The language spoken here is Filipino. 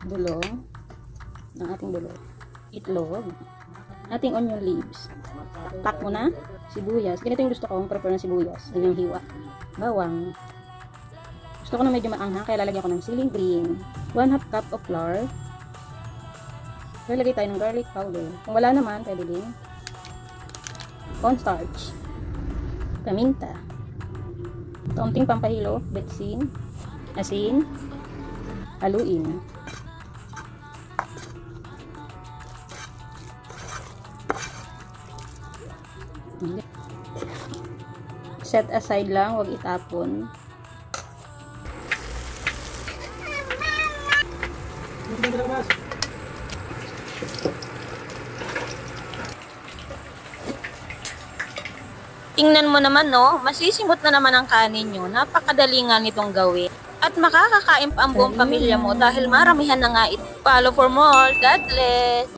dulong ng ating dulong, itlog, ating onion leaves, tak mo na, sibuyas. Ganito yung gusto kong prepare ng sibuyas, yung hiwa, bawang. Gusto ko na medyo maanghang, kaya lalagyan ko ng siling green, 1/2 cup of flour. Lalagay tayo ng garlic powder. Kung wala naman, pwede din cornstarch, paminta, kaunting pampahilo, betsin, asin, haluin. Set aside lang, huwag itapon. Tingnan mo naman, no? Masisimot na naman ang kanin nyo. Napakadali nga nitong gawin. At makakakain pa ang buong pamilya mo dahil maramihan na nga ito. Follow for more. God bless!